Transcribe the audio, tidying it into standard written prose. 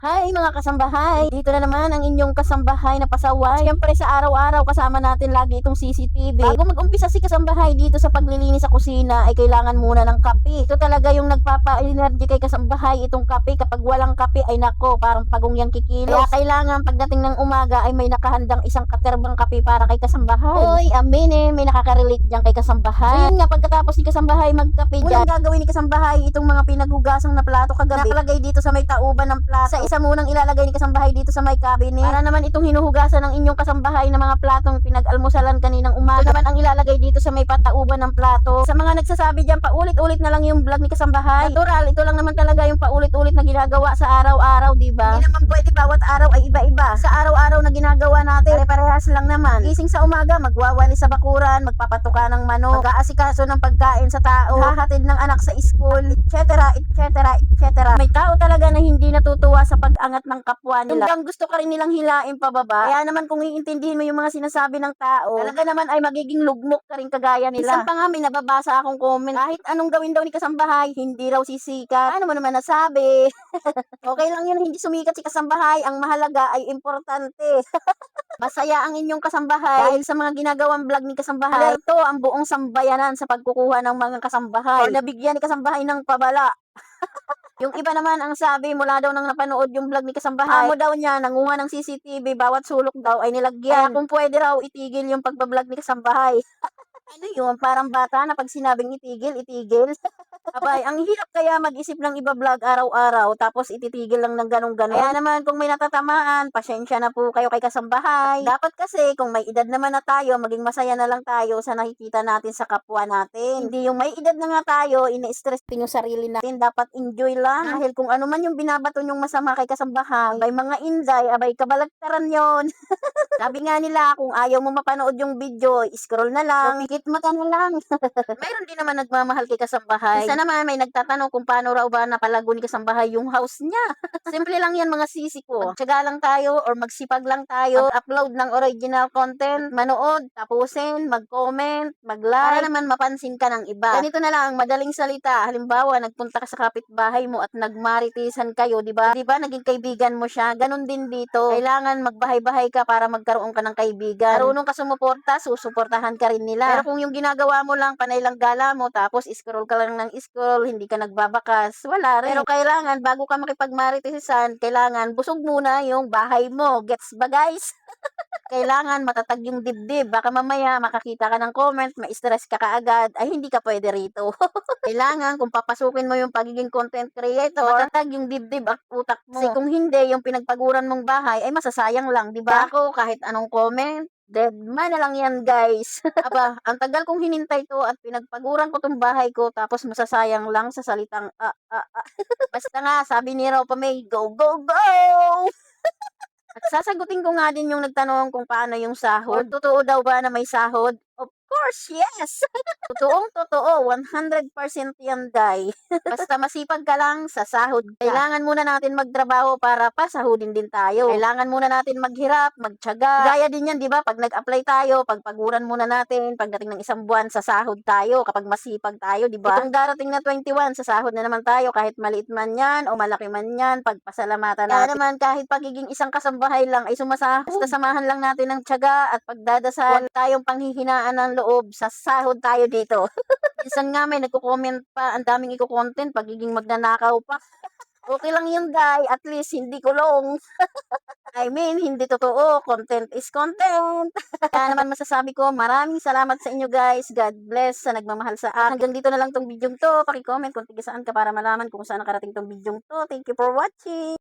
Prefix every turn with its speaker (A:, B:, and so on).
A: Hi mga kasambahay! Dito na naman ang inyong kasambahay na pasaway. Siyempre sa araw-araw kasama natin lagi itong CCTV. Bago mag-umpisa si kasambahay dito sa paglilinis sa kusina ay kailangan muna ng kape. Ito talaga yung nagpapa-energy kay kasambahay itong kape. Kapag walang kape ay nako parang pagungyang kikilos. Kaya kailangan pagdating ng umaga ay may nakahandang isang katerbang kape para kay kasambahay. Oy, aminin, may nakaka-relate dyan kay kasambahay. So yun nga, pagkatapos ni kasambahay magkape dyan, unang gagawin ni kasambahay itong mga pinaghugasang na plato kagabi. Napalagay dito sa may tauban ng plato. Sa isa munang ilalagay ni kasambahay dito sa may cabinet. Para naman itong hinuhugasan ng inyong kasambahay na mga platong pinag-almusalan kaninang umaga. Ito naman ang ilalagay dito sa may patauban ng plato. Sa mga nagsasabi dyan, paulit-ulit na lang yung vlog ni kasambahay. Natural, ito lang naman talaga yung paulit-ulit na ginagawa sa araw-araw, diba? Hindi naman pwede bawat araw ay iba-iba. Sa araw-araw na ginagawa natin, parehas lang naman. Gising sa umaga, magwawali sa bakuran, magpapatuka ng manok, mag-aasikaso ng pagkain sa tao, hahatid ng anak sa school, etc., etc., etc. May tao talaga na hindi natutuwa sa pag-angat ng kapwa nila. Hanggang gusto ka rin nilang hilain pababa. Kaya naman kung iintindihin mo yung mga sinasabi ng tao, talaga naman ay magiging lugmok ka rin kagaya nila. Isang pa nga may nababasa akong comment, kahit anong gawin daw ni kasambahay, hindi raw sisikat. Ano mo naman nasabi? Okay lang yun, hindi sumikat si kasambahay. Ang mahalaga ay importante. Masaya ang inyong kasambahay dahil sa mga ginagawang vlog ni kasambahay. Ito ang buong sambayanan sa pagkukuha ng mga kasambahay. O nabigyan ni kasambahay ng pabala. Yung iba naman ang sabi mula daw nang napanood yung vlog ni kasambahay, amo daw niya nanguha ng CCTV, bawat sulok daw ay nilagyan. Kaya kung pwede raw itigil yung pagbablog ni kasambahay. Ano yun? Parang bata na pag sinabing itigil, itigil. Abay, ang hirap kaya mag-isip ng iba-vlog araw-araw tapos ititigil lang ng ganun-ganon. Kaya naman kung may natatamaan, pasensya na po kayo kay kasambahay. Dapat kasi kung may edad naman na tayo, maging masaya na lang tayo sa nakikita natin sa kapwa natin. Hindi yung may edad na nga tayo, ina-stress din yung sarili natin. Dapat enjoy lang. Dahil kung ano man yung binabato yung masama kay kasambahay, may mga inday, abay kabalagtaran yon. Sabi nga nila, kung ayaw mo mapanood yung video, scroll na lang, pikit mata na lang. Mayroon din naman nagmamahal kay kasambahay. Isa naman may nagtatanong kung paano raw ba napalago ni kasambahay yung house niya. Simple lang yan mga sisi ko. Magtiyaga lang tayo or magsipag lang tayo, upload ng original content, manood, tapusin, mag-comment, mag-like, para naman mapansin ka ng iba. Ganito na lang, madaling salita. Halimbawa, nagpunta ka sa kapitbahay mo at nagmaritisan kayo, di ba? Di ba naging kaibigan mo siya? Ganon din dito. Kailangan magbahay-bahay ka para magkaroon ka ng kaibigan. Marunong ka sumuporta, susuportahan ka rin nila. Pero kung yung ginagawa mo lang, panay lang gala mo, tapos scroll ka lang ng scroll, hindi ka nagbabakas, wala rin. Pero kailangan, bago ka makipagmaritisan, kailangan busog muna yung bahay mo. Gets ba guys? Kailangan matatag yung dibdib. Baka mamaya makakita ka ng comment, ma-stress ka kaagad, ay hindi ka pwede rito. Kailangan kung papasukin mo yung pagiging content creator, matatag yung dibdib at utak mo. Kasi kung hindi, yung pinagpaguran mong bahay ay masasayang lang, di ba? Ako, kahit anong comment, dead man na lang yan, guys. Aba, ang tagal kong hinintay to at pinagpaguran ko tong bahay ko tapos masasayang lang sa salitang Basta nga, sabi ni Raw May, go, go, go! At sasagutin ko nga din yung nagtanong kung paano yung sahod. Totoo daw ba na may sahod? Of course, yes! Totoong totoo, 100% yan, day. Basta masipag ka lang, sa sahod ka. Kailangan muna natin magtrabaho para pasahudin din tayo. Kailangan muna natin maghirap, magtiyaga. Gaya din yan, di ba? Pag nag-apply tayo, pagpaguran muna natin, pagdating ng isang buwan, sa sahod tayo. Kapag masipag tayo, di ba? Itong darating na 21, sa sahod na naman tayo, kahit maliit man yan o malaki man yan, pagpasalamatan natin. Kaya naman, kahit pagiging isang kasambahay lang ay sumasahod, basta samahan lang natin ng tiyaga at pagdadasal. Huwag tayong panghihinaan ng loob, sa sahod tayo dito. Minsan nga may nagko-comment pa, ang daming iko-content, pagiging magnanakaw pa. Okay lang yun, guy. At least, hindi kulong. I mean, hindi totoo. Content is content. Kaya naman masasabi ko, maraming salamat sa inyo, guys. God bless sa nagmamahal sa akin. Hanggang dito na lang tong video to. Paki-comment kung tiga saan ka para malaman kung saan nakarating tong video to. Thank you for watching.